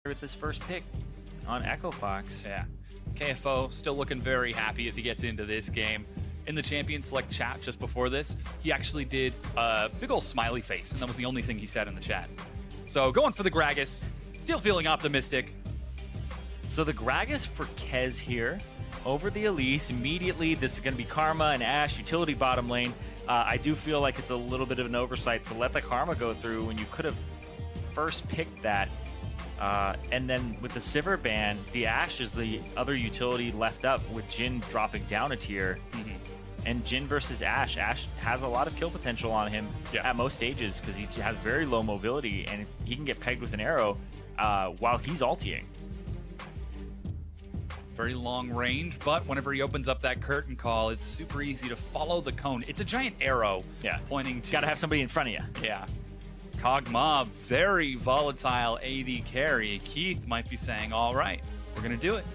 with this first pick on Echo Fox. Yeah. KFO still looking very happy as he gets into this game. In the Champion Select chat just before this, he actually did a big old smiley face, and that was the only thing he said in the chat. So going for the Gragas, still feeling optimistic. So the Gragas for Kez here over the Elise. Immediately, this is going to be Karma and Ashe, utility bottom lane. I do feel like it's a little bit of an oversight to let the Karma go through when you could have first picked that. And then with the Sivir ban, the Ashe is the other utility left up with Jhin dropping down a tier. And Jhin versus Ashe. Ashe has a lot of kill potential on him at most stages because he has very low mobility and he can get pegged with an arrow while he's ultiing. Very long range, but whenever he opens up that curtain call, it's super easy to follow the cone. It's a giant arrow pointing to... Gotta have somebody in front of you. Yeah. Kog'Maw, very volatile AD carry. Keith might be saying, all right, we're going to do it.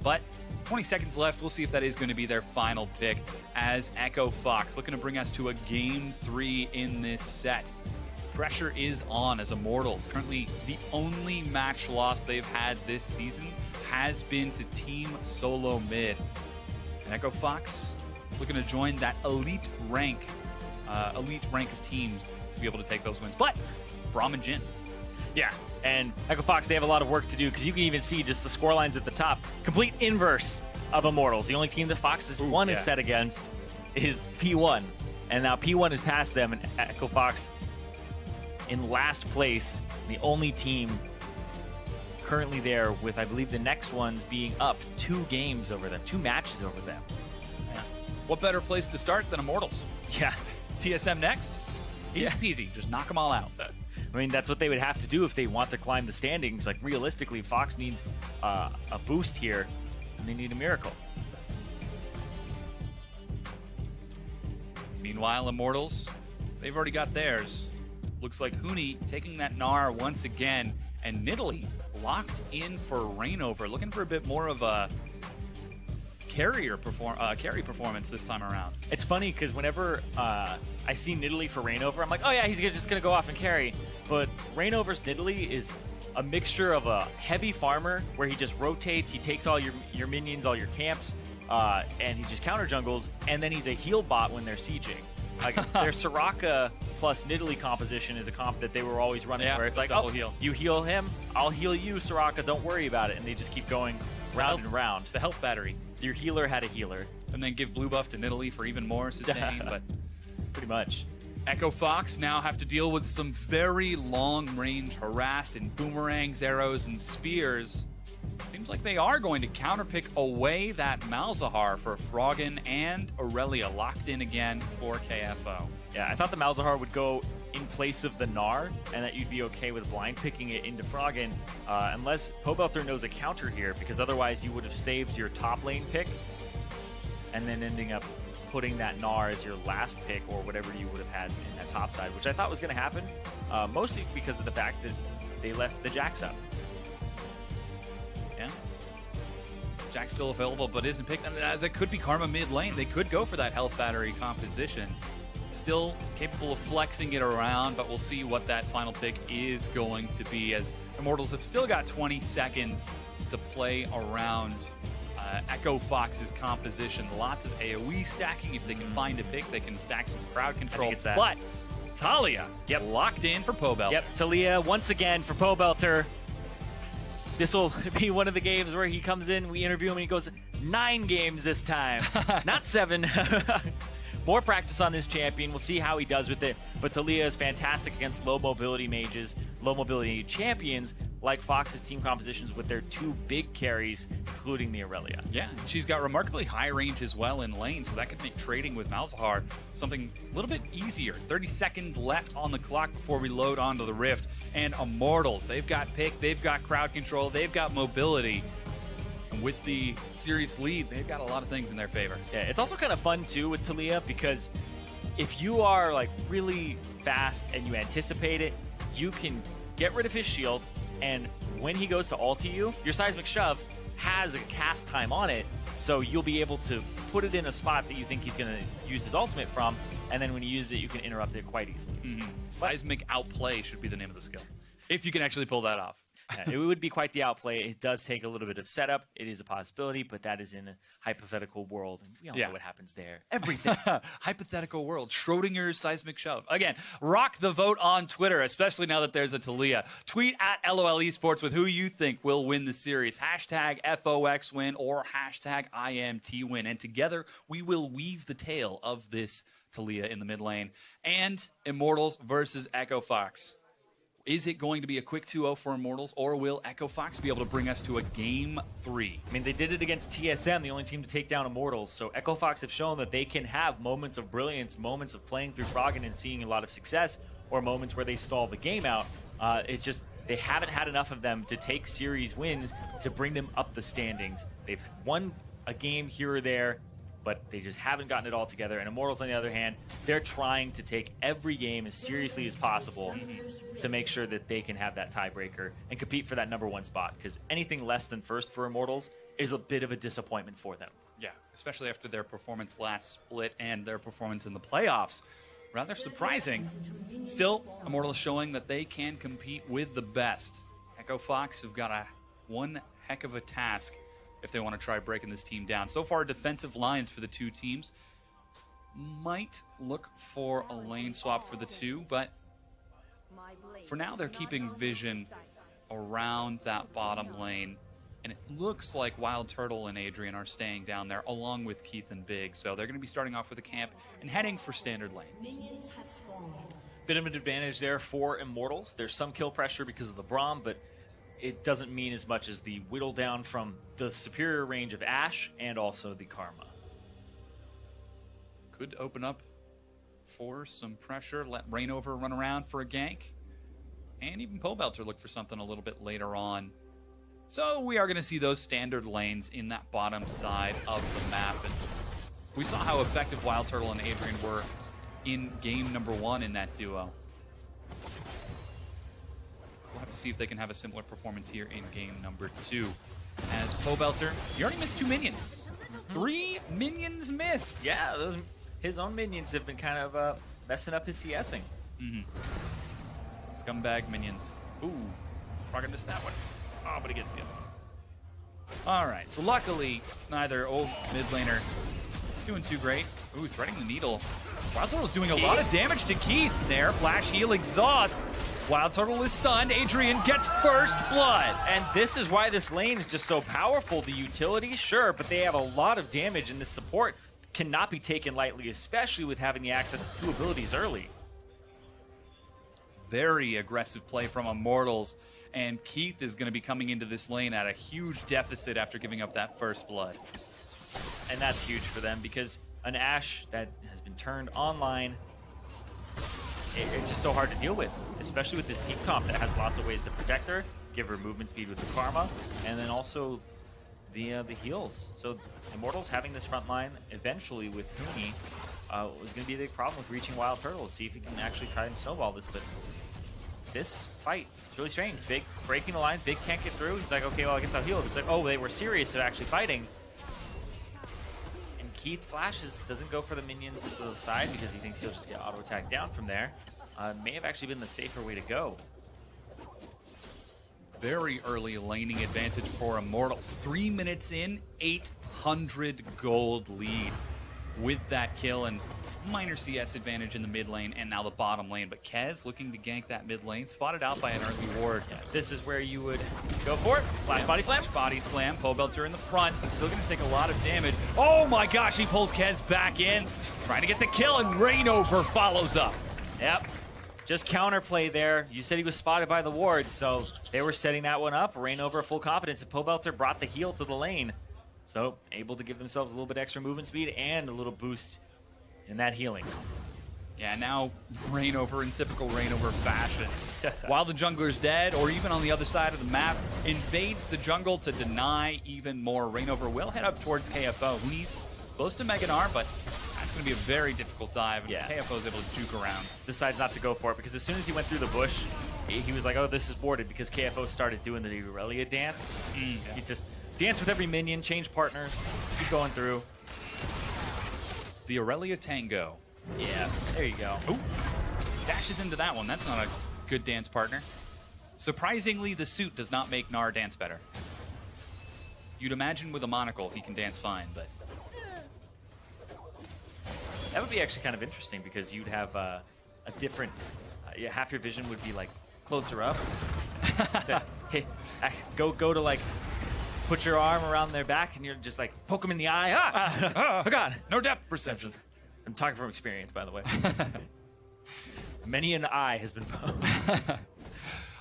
But 20 seconds left. We'll see if that is going to be their final pick as Echo Fox looking to bring us to a Game 3 in this set. Pressure is on as Immortals. Currently, the only match loss they've had this season has been to Team Solo Mid. And Echo Fox looking to join that elite rank of teams to be able to take those wins. But Braum and Jhin. Yeah, and Echo Fox, they have a lot of work to do because you can even see just the score lines at the top. Complete inverse of Immortals. The only team that Fox has won is set against is P1. And now P1 has passed them, and Echo Fox in last place, the only team currently there with, I believe, the next ones being up 2 games over them, 2 matches over them. Yeah. What better place to start than Immortals? Yeah. TSM next? Easy peasy. Just knock them all out. I mean, that's what they would have to do if they want to climb the standings. Like, realistically, Fox needs a boost here, and they need a miracle. Meanwhile, Immortals, they've already got theirs. Looks like Huni taking that Gnar once again, and Nidalee locked in for Reingover, looking for a bit more of a carry performance this time around. It's funny because whenever I see Nidalee for Reingover, I'm like, oh yeah, he's just going to go off and carry. But Reingover's Nidalee is a mixture of a heavy farmer where he just rotates, he takes all your minions, all your camps, and he just counter jungles, and then he's a heal bot when they're sieging. Like their Soraka plus Nidalee composition is a comp that they were always running where it's like, oh, heal. You heal him, I'll heal you, Soraka, don't worry about it. And they just keep going round and round. The health battery. Your healer had a healer. And then give blue buff to Nidalee for even more sustain, but pretty much. Echo Fox now have to deal with some very long-range harass and boomerangs, arrows, and spears. Seems like they are going to counterpick away that Malzahar for Froggen and Aurelia locked in again for KFO. Yeah, I thought the Malzahar would go in place of the Gnar and that you'd be okay with blind picking it into Froggen unless Pobelter knows a counter here, because otherwise you would have saved your top lane pick and then ending up putting that Gnar as your last pick or whatever you would have had in that top side, which I thought was going to happen, mostly because of the fact that they left the Jax up. Yeah. Jack's still available, but isn't picked. I mean, that could be Karma mid lane. They could go for that health battery composition. Still capable of flexing it around, but we'll see what that final pick is going to be, as Immortals have still got 20 seconds to play around Echo Fox's composition. Lots of AoE stacking. If they can find a pick, they can stack some crowd control. I think it's that. But Talia locked in for Pobelter. Yep, Talia once again for Pobelter. This will be one of the games where he comes in, we interview him, and he goes, 9 games this time, not 7. More practice on this champion. We'll see how he does with it. But Talia is fantastic against low mobility mages, low mobility champions, like Fox's team compositions with their 2 big carries, including the Aurelia. Yeah, she's got remarkably high range as well in lane, so that could make trading with Malzahar something a little bit easier. 30 seconds left on the clock before we load onto the Rift. And Immortals, they've got pick, they've got crowd control, they've got mobility. And with the serious lead, they've got a lot of things in their favor. Yeah, it's also kind of fun too with Talia, because if you are like really fast and you anticipate it, you can get rid of his shield, and when he goes to ulti you, your seismic shove has a cast time on it, so you'll be able to put it in a spot that you think he's going to use his ultimate from, and then when you use it, you can interrupt it quite easily. Seismic outplay should be the name of the skill, if you can actually pull that off. It would be quite the outplay. It does take a little bit of setup. It is a possibility, but that is in a hypothetical world. And we all know what happens there. Everything. Hypothetical world. Schrodinger's seismic shove. Again, rock the vote on Twitter, especially now that there's a Taliyah. Tweet at LOL Esports with who you think will win the series. Hashtag FOX win or hashtag IMT win. And together, we will weave the tale of this Taliyah in the mid lane. And Immortals versus Echo Fox. Is it going to be a quick 2-0 for Immortals, or will Echo Fox be able to bring us to a Game 3? I mean, they did it against TSM, the only team to take down Immortals. So Echo Fox have shown that they can have moments of brilliance, moments of playing through Froggen and seeing a lot of success, or moments where they stall the game out. It's just they haven't had enough of them to take series wins to bring them up the standings. They've won a game here or there, but they just haven't gotten it all together. And Immortals, on the other hand, they're trying to take every game as seriously as possible to make sure that they can have that tiebreaker and compete for that #1 spot, because anything less than first for Immortals is a bit of a disappointment for them. Yeah, especially after their performance last split and their performance in the playoffs. Rather surprising. Still, Immortals showing that they can compete with the best. Echo Fox have got one heck of a task if they want to try breaking this team down. So far, defensive lines for the two teams might look for a lane swap for the two, but for now they're keeping vision around that bottom lane, and it looks like Wildturtle and Adrian are staying down there along with Keith and Big, so they're going to be starting off with a camp and heading for standard lane. Bit of an advantage there for Immortals. There's some kill pressure because of the Braum, but it doesn't mean as much as the whittle down from the superior range of Ashe and also the Karma. Could open up for some pressure, let Reingover run around for a gank, and even Pobelter look for something a little bit later on. So we are going to see those standard lanes in that bottom side of the map. And we saw how effective Wildturtle and Adrian were in game #1 in that duo. We'll have to see if they can have a similar performance here in game #2. As Pobelter, he already missed 2 minions. 3 minions missed. Yeah, his own minions have been kind of messing up his CSing. Scumbag minions. Ooh, Froggen missed that one. Oh, but he gets the other one. All right, so luckily, neither old mid laner is doing too great. Ooh, threading the needle. Wildturtle's doing a lot of damage to Keith. Snare, flash, heal, exhaust. Wildturtle is stunned. Adrian gets first blood. And this is why this lane is just so powerful. The utility, sure, but they have a lot of damage, and this support cannot be taken lightly, especially with having the access to 2 abilities early. Very aggressive play from Immortals, and Keith is going to be coming into this lane at a huge deficit after giving up that first blood. And that's huge for them, because an Ashe that has been turned online, it's just so hard to deal with, especially with this team comp that has lots of ways to protect her, give her movement speed with the Karma, and then also the heals. So Immortals having this front line eventually with Huni was going to be a big problem with reaching Wildturtle. See if he can actually try and snowball this, but this fight is really strange. Big breaking the line, Big can't get through. He's like, okay, well, I guess I'll heal. It's like, oh, they were serious of actually fighting. And Keith flashes, doesn't go for the minions to the side because he thinks he'll just get auto-attacked down from there. May have actually been the safer way to go. Very early laning advantage for Immortals. 3 minutes in, 800 gold lead with that kill, and minor CS advantage in the mid lane and now the bottom lane. But Kez looking to gank that mid lane, spotted out by an early ward. Yeah, this is where you would go for it. Slash body slam. Body slam. Pobelter in the front. He's still going to take a lot of damage. Oh my gosh, he pulls Kez back in, trying to get the kill, and Reingover follows up. Yep. Just counterplay there. You said he was spotted by the ward, so they were setting that one up. Reingover full confidence, and Pobelter brought the heal to the lane. So able to give themselves a little bit extra movement speed and a little boost in that healing. Yeah, now Reingover in typical Reingover fashion. While the jungler's dead, or even on the other side of the map, invades the jungle to deny even more. Reingover will head up towards KFO. Huni's close to Mega Arm, but that's going to be a very difficult dive. Yeah. KFO is able to juke around. Decides not to go for it because as soon as he went through the bush, he was like, oh, this is boarded, because KFO started doing the Aurelia dance. He just dance with every minion, change partners, keep going through. The Aurelia Tango. Yeah, there you go. Ooh, dashes into that one. That's not a good dance partner. Surprisingly, the suit does not make Gnar dance better. You'd imagine with a monocle he can dance fine, but... That would be actually kind of interesting because you'd have a different... half your vision would be like closer up. To, hey, go to like put your arm around their back and you're just like poke them in the eye. Oh God, no depth perception. I'm talking from experience, by the way. Many an eye has been poked.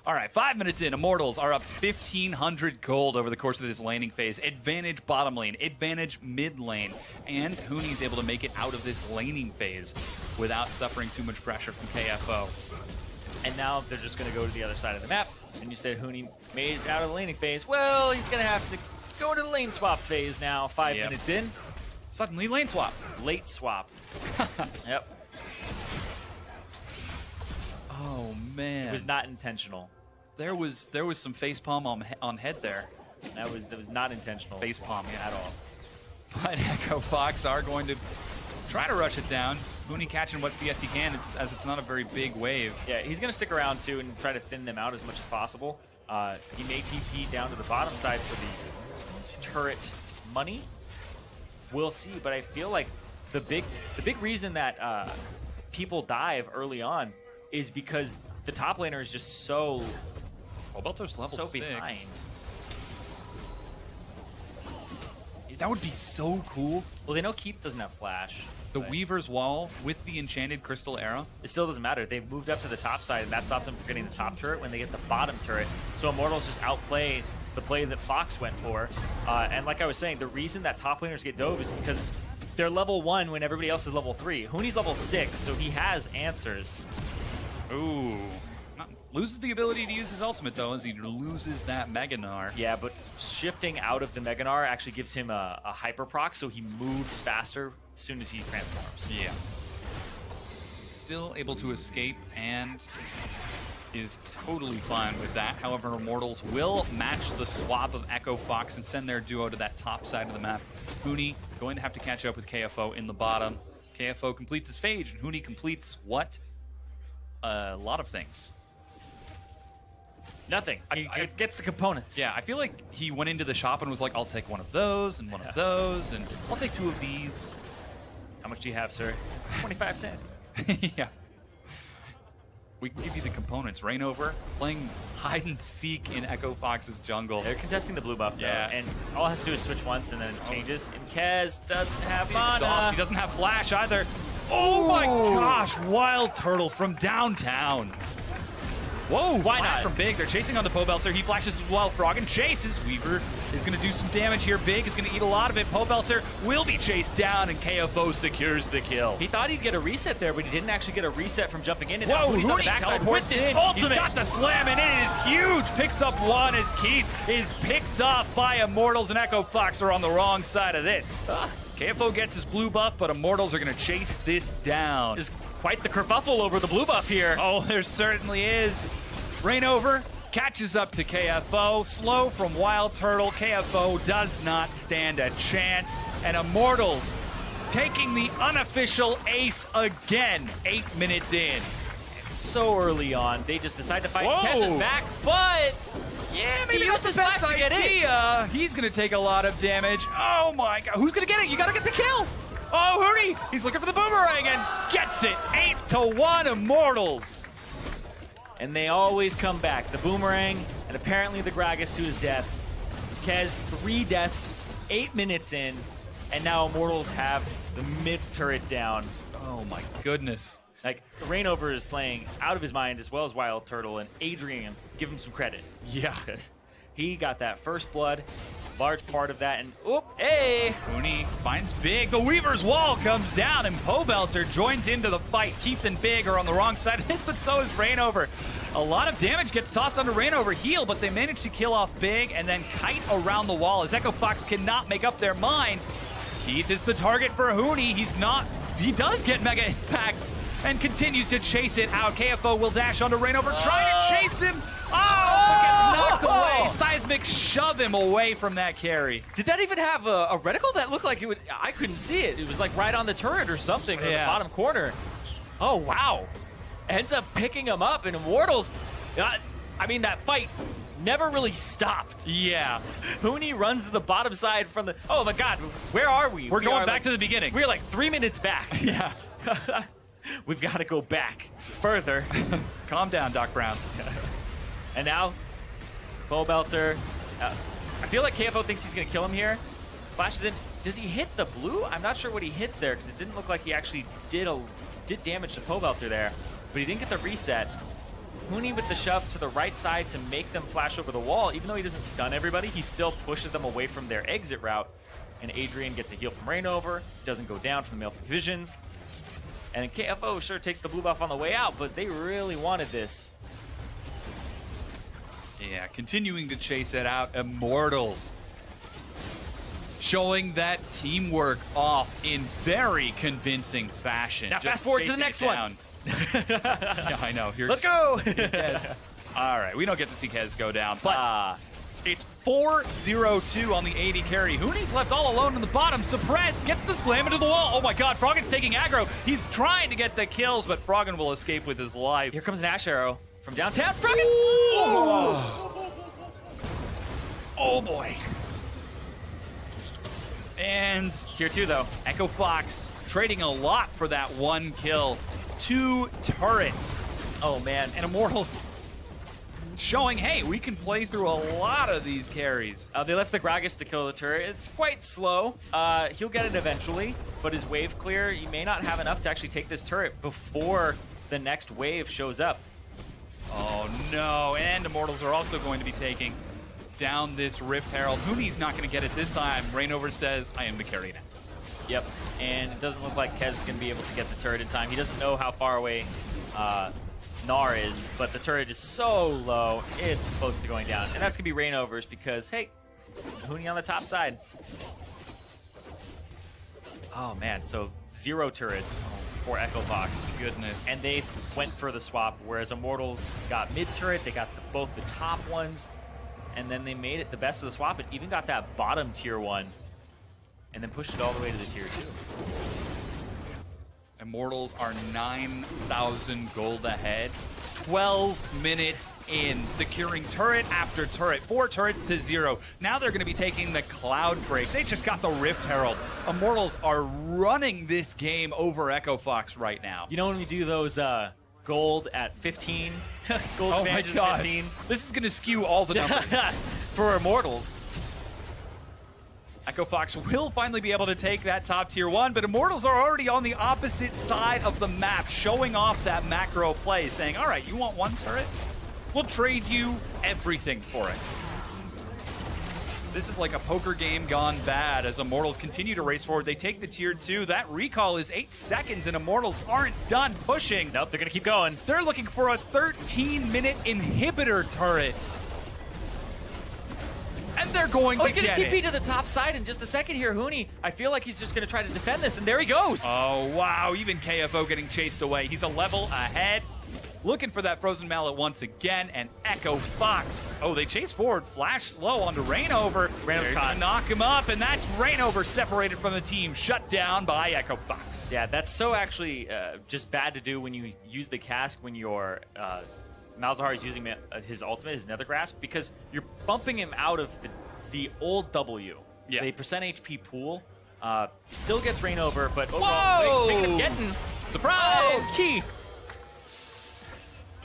All right, 5 minutes in, Immortals are up 1,500 gold over the course of this laning phase. Advantage bottom lane, advantage mid lane, and Huni's able to make it out of this laning phase without suffering too much pressure from KFO. And now they're just going to go to the other side of the map. And you said Huni made it out of the laning phase. Well, he's going to have to go to the lane swap phase now. 5 minutes in. Suddenly lane swap. Late swap. Yep. Oh, man. It was not intentional. There was some facepalm on head there. That was not intentional. Facepalm, yeah. At all. But Echo Fox are going to try to rush it down. Huni catching what CS he can, as it's not a very big wave. Yeah, he's going to stick around too and try to thin them out as much as possible. He may TP down to the bottom side for the turret money. We'll see, but I feel like the big reason that people dive early on is because the top laner is just so Pobelter's level 6. behind. That would be so cool. Well, they know Keith doesn't have flash. The Weaver's Wall with the enchanted crystal arrow. It still doesn't matter. They've moved up to the top side, and that stops them from getting the top turret when they get the bottom turret. So Immortals just outplay the play that Fox went for. And like I was saying, the reason that top laners get dove is because they're level 1 when everybody else is level 3. Huni's level 6, so he has answers. Ooh. Loses the ability to use his ultimate, though, as he loses that Mega Gnar. Yeah, but shifting out of the Mega Gnar actually gives him a hyper proc, so he moves faster as soon as he transforms. Yeah. Still able to escape and is totally fine with that. However, Immortals will match the swap of Echo Fox and send their duo to that top side of the map. Huni going to have to catch up with KFO in the bottom. KFO completes his phage, and Huni completes what? A lot of things. Nothing. He gets the components. Yeah, I feel like he went into the shop and was like, I'll take one of those and one of those, and I'll take 2 of these. How much do you have, sir? 25 cents. Yeah. We can give you the components. Reingover playing hide and seek in Echo Fox's jungle. They're contesting the blue buff, though, yeah. And all it has to do is switch once, and then it changes. And Kez doesn't have mana. He doesn't have flash either. Oh my gosh, Wildturtle from downtown. Whoa, why not? From Big, they're chasing on the Pobelter. He flashes as well. Froggen chases. Weaver is going to do some damage here. Big is going to eat a lot of it. Pobelter will be chased down, and KFO secures the kill. He thought he'd get a reset there, but he didn't actually get a reset from jumping in. And whoa, he's on the Huni backside with his ultimate. He's got the slam, and it is huge. Picks up one as Keith is picked off by Immortals, and Echo Fox are on the wrong side of this. KFO gets his blue buff, but Immortals are going to chase this down. There's quite the kerfuffle over the blue buff here. Oh, there certainly is. Reingover catches up to KFO. Slow from Wildturtle. KFO does not stand a chance. And Immortals taking the unofficial ace again, 8 minutes in. So early on, they just decide to fight. Whoa. Kez is back, but yeah, maybe he that's used the his best flash to get idea. He's going to take a lot of damage. Oh my god, who's going to get it? You got to get the kill. Oh, Huni, he's looking for the boomerang and gets it. 8-1 Immortals. And they always come back. The boomerang, and apparently the Gragas to his death. Kez, 3 deaths, 8 minutes in, and now Immortals have the mid turret down. Oh my goodness. Like, Reingover is playing out of his mind as well as Wildturtle, and Adrian, give him some credit. Yeah. Because he got that first blood, large part of that, and oop, hey! Huni finds Big. The Weaver's Wall comes down, and Pobelter joins into the fight. Keith and Big are on the wrong side of this, but so is Reingover. A lot of damage gets tossed onto Reingover heal, but they manage to kill off Big and then kite around the wall as Echo Fox cannot make up their mind. Keith is the target for Huni. He does get Mega Impact and continues to chase it out. KFO will dash onto Reingover, trying to chase him. Gets knocked away. Seismic shove him away from that carry. Did that even have a reticle that looked like it would? I couldn't see it. It was like right on the turret or something in the bottom corner. Oh, wow. Ends up picking him up, and Immortals, I mean, that fight never really stopped. Yeah. Huni runs to the bottom side from the... Oh, my God. Where are we? We're going back to the beginning. We're like 3 minutes back. Yeah. We've got to go back further. Calm down, Doc Brown. And now, Pobelter. I feel like KFO thinks he's going to kill him here. Flashes in. Does he hit the blue? I'm not sure what he hits there because it didn't look like he actually did damage to Pobelter there. But he didn't get the reset. Huni with the shove to the right side to make them flash over the wall. Even though he doesn't stun everybody, he still pushes them away from their exit route. And Adrian gets a heal from Reingover. Doesn't go down from the Male Visions. And then KFO sure takes the blue buff on the way out, but they really wanted this. Yeah, continuing to chase it out. Immortals showing that teamwork off in very convincing fashion. Now fast forward to the next one. Yeah, I know. Let's go! All right, we don't get to see Kez go down, but it's 4-0-2 on the AD carry. Huni's left all alone in the bottom. Suppressed, gets the slam into the wall. Oh my God, Froggen's taking aggro. He's trying to get the kills, but Froggen will escape with his life. Here comes an Ash Arrow from downtown. Froggen! Oh boy. And Tier 2 though. Echo Fox trading a lot for that one kill. 2 turrets. Oh man. And Immortals showing, hey, we can play through a lot of these carries. They left the Gragas to kill the turret. It's quite slow. He'll get it eventually, but his wave clear, you may not have enough to actually take this turret before the next wave shows up. Oh no, and Immortals are also going to be taking down this Rift Herald. Huni's not going to get it this time. Reingover says, I am the carry now. Yep, and it doesn't look like Kez is going to be able to get the turret in time. He doesn't know how far away Gnar is, but the turret is so low, it's close to going down. And that's going to be Reingover's because, hey, Huni on the top side. Oh man, so 0 turrets for Echo Fox. Goodness. And they went for the swap, whereas Immortals got mid turret, they got both the top ones, and then they made it the best of the swap and even got that bottom tier 1 and then pushed it all the way to the tier 2. Immortals are 9,000 gold ahead. 12 minutes in, securing turret after turret. 4 turrets to 0. Now they're going to be taking the Cloud Drake. They just got the Rift Herald. Immortals are running this game over Echo Fox right now. You know when we do those gold at 15? Gold Oh my God. 15? This is going to skew all the numbers. For Immortals. Echo Fox will finally be able to take that top tier 1, but Immortals are already on the opposite side of the map, showing off that macro play, saying, all right, you want 1 turret? We'll trade you everything for it. This is like a poker game gone bad as Immortals continue to race forward. They take the tier 2. That recall is 8 seconds, and Immortals aren't done pushing. Nope, they're going to keep going. They're looking for a 13-minute inhibitor turret. And they're going to he's get going to TP it. to the top side in just a second here. Huni, I feel like he's just going to try to defend this, and there he goes. Oh, wow. Even KFO getting chased away. He's a level ahead. Looking for that Frozen Mallet once again, and Echo Fox. Oh, they chase forward. Flash slow onto Reingover. Reingover's going to knock him up, and that's Reingover separated from the team. Shut down by Echo Fox. Yeah, that's so actually just bad to do when you use the cask when you're... Malzahar is using his ultimate, his Nether Grasp, because you're bumping him out of the old W. Yeah. The percent HP pool. He still gets Reingover, but overall, they end up getting... Surprise! Oh, Keith!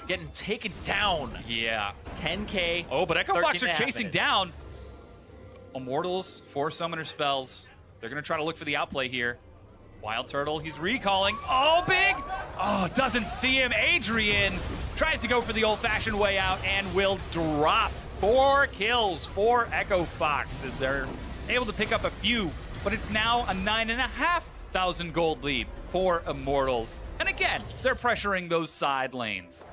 Getting taken down. Yeah. 10K. Oh, but Echo Fox are 13.5 chasing minutes. down. Immortals, 4 summoner spells. They're going to try to look for the outplay here. Wildturtle, he's recalling. Oh, big! Oh, doesn't see him. Adrian tries to go for the old-fashioned way out and will drop. 4 kills for Echo Fox as they're able to pick up a few, but it's now a 9,500 gold lead for Immortals. And again, they're pressuring those side lanes.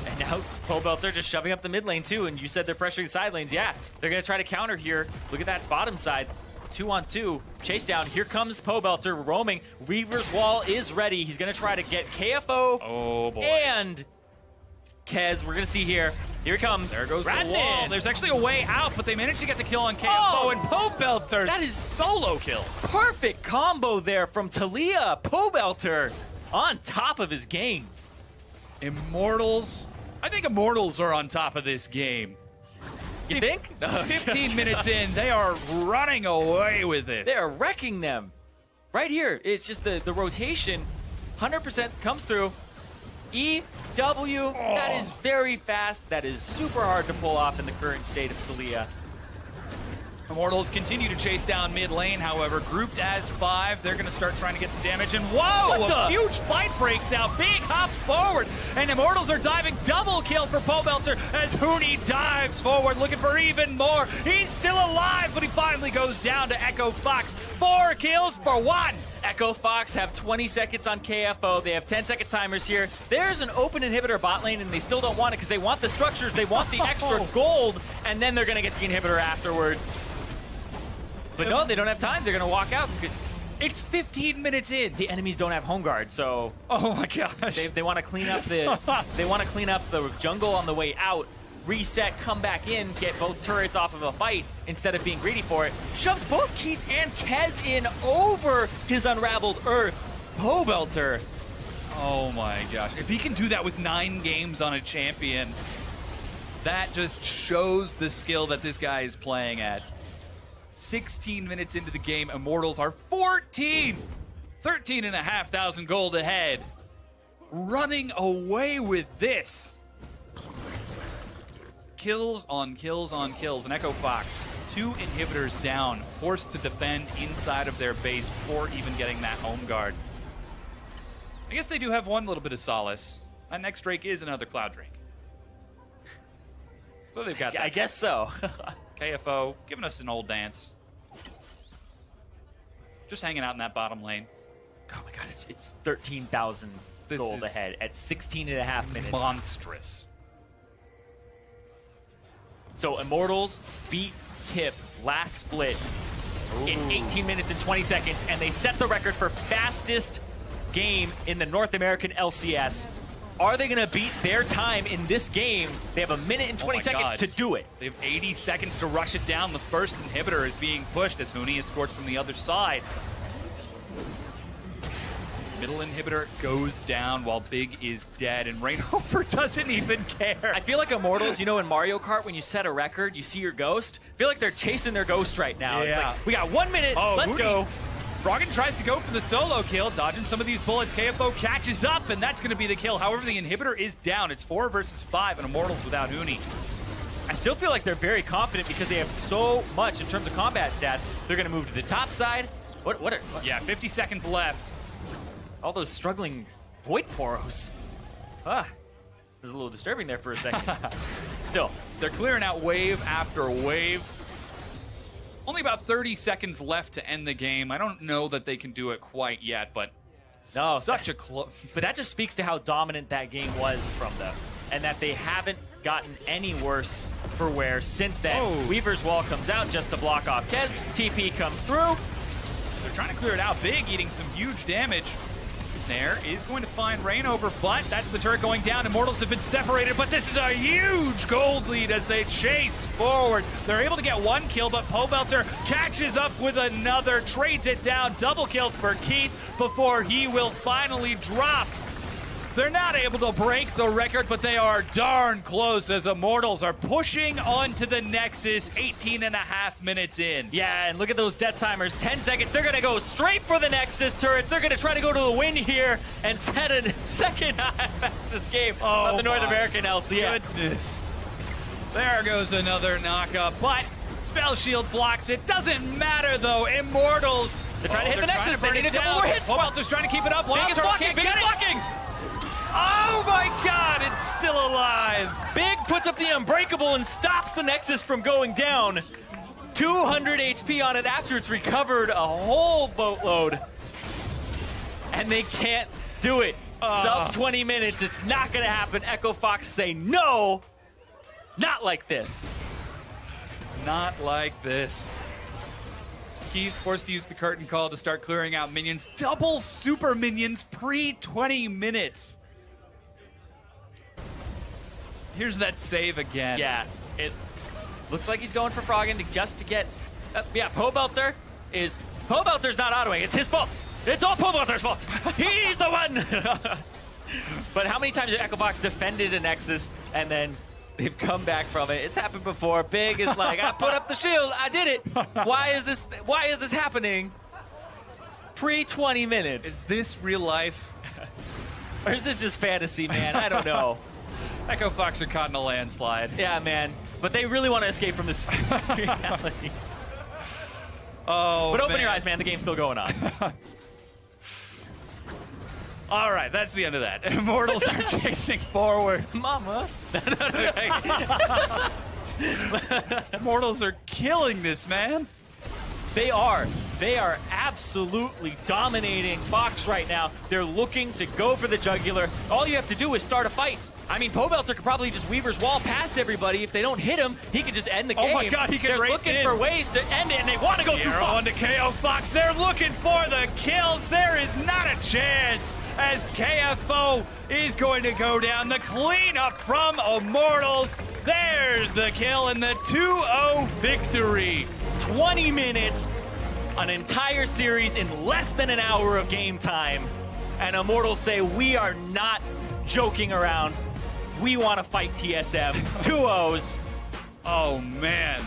And now Pobelter just shoving up the mid lane too, and you said they're pressuring the side lanes. Yeah, they're going to try to counter here. Look at that bottom side. 2-on-2. Chase down. Here comes Pobelter roaming. Reaver's wall is ready. He's going to try to get KFO. Oh, boy. And Kez, we're going to see here. Here he comes. There goes Riding the wall. in. There's actually a way out, but they managed to get the kill on KFO, Oh, and Pobelter. that is solo kill. Perfect combo there from Talia. Pobelter on top of his game. Immortals. I think Immortals are on top of this game. You think? 15 minutes in, they are running away with it. They are wrecking them. Right here, it's just the rotation. 100% comes through. E, W, that is very fast. That is super hard to pull off in the current state of Talia. Immortals continue to chase down mid lane, however, grouped as 5. They're going to start trying to get some damage, and whoa, a huge fight breaks out. Big hops forward, and Immortals are diving. Double kill for Pobelter as Huni dives forward, looking for even more. He's still alive, but he finally goes down to Echo Fox. 4 kills for 1. Echo Fox have 20 seconds on KFO. They have 10-second timers here. There's an open inhibitor bot lane, and they still don't want it because they want the structures, they want the extra gold, and then they're going to get the inhibitor afterwards. But no, they don't have time. They're going to walk out. It's 15 minutes in. The enemies don't have home guard, so Oh my gosh. they want to clean up the the jungle on the way out. Reset, come back in, get both turrets off of a fight instead of being greedy for it. Shoves both Keith and Kez in over his unraveled earth. Pobelter. Oh my gosh. If he can do that with 9 games on a champion, that just shows the skill that this guy is playing at. 16 minutes into the game, Immortals are 13,500 gold ahead. Running away with this. Kills on kills on kills. And Echo Fox, 2 inhibitors down, forced to defend inside of their base before even getting that home guard. I guess they do have one little bit of solace. That next Drake is another Cloud Drake. So they've got that. I guess so. KFO giving us an old dance. Just hanging out in that bottom lane. Oh my god, it's 13,000 gold ahead at 16.5 minutes. Monstrous. So Immortals beat Tip last split in 18 minutes and 20 seconds, and they set the record for fastest game in the North American LCS. Are they going to beat their time in this game? They have 1 minute and 20 seconds to do it. They have 80 seconds to rush it down. The first inhibitor is being pushed as Huni is scorched from the other side. Middle inhibitor goes down while Big is dead, and Reingover doesn't even care. I feel like Immortals, you know in Mario Kart when you set a record, you see your ghost? I feel like they're chasing their ghost right now. Yeah. It's like, we got 1 minute, let's Huni. go. Froggen tries to go for the solo kill, dodging some of these bullets. KFO catches up, and that's going to be the kill. However, the inhibitor is down. It's 4 versus 5, and Immortals without Huni. I still feel like they're very confident because they have so much in terms of combat stats. They're going to move to the top side. What? Yeah, 50 seconds left. All those struggling Void Poros. This is a little disturbing there for a second. Still, they're clearing out wave after wave. Only about 30 seconds left to end the game. I don't know that they can do it quite yet, but no, such a close. But that just speaks to how dominant that game was from them, and that they haven't gotten any worse for wear since then. Oh. Weaver's wall comes out just to block off Kez. TP comes through. They're trying to clear it out. Big eating some huge damage. Snare is going to find Reingover, but that's the turret going down. Immortals have been separated, but this is a huge gold lead as they chase forward. They're able to get 1 kill, but Pobelter catches up with another, trades it down. Double kill for Keith before he will finally drop. They're not able to break the record, but they are darn close as Immortals are pushing onto the Nexus 18.5 minutes in. Yeah, and look at those death timers. 10 seconds. They're going to go straight for the Nexus turrets. They're going to try to go to the win here and set a second fastest game of the North American LCS. Goodness. There goes another knockup, but Spell Shield blocks it. Doesn't matter, though. Immortals. They're trying to hit the Nexus. They need a couple more hits. Pobelter's trying to keep it up. Big is blocking. Big is blocking. Oh my god, it's still alive! Big puts up the Unbreakable and stops the Nexus from going down. 200 HP on it after it's recovered a whole boatload. And they can't do it. Sub 20 minutes, it's not gonna happen. Echo Fox say no, not like this. Not like this. Keith forced to use the curtain call to start clearing out minions. Double super minions pre-20 minutes. Here's that save again. Yeah, it looks like he's going for Froggen just to get... yeah, Pobelter's not autoing. It's his fault. It's all Pobelter's fault. He's the one. But how many times have Echo Box defended a Nexus and then they've come back from it? It's happened before. Big is like, I put up the shield, I did it. Why is this happening? Pre-20 minutes. Is this real life? Or is this just fantasy, man? I don't know. Echo Fox are caught in a landslide. Yeah, man. But they really want to escape from this reality. Oh, But open man. your eyes, man. The game's still going on. All right, that's the end of that. Immortals are chasing forward. Mama. Immortals are killing this, man. They are. They are absolutely dominating Fox right now. They're looking to go for the jugular. All you have to do is start a fight. I mean, Pobelter could probably just Weaver's Wall past everybody. If they don't hit him, he could just end the game. Oh my God, he could They're race looking in. for ways to end it, and they want to go through Arrow on Fox. to KO Fox. They're looking for the kills. There is not a chance as KFO is going to go down. The cleanup from Immortals. There's the kill and the 2-0 victory. 20 minutes, an entire series in less than an hour of game time. And Immortals say, we are not joking around. We want to fight TSM. 2-0s. Oh, man.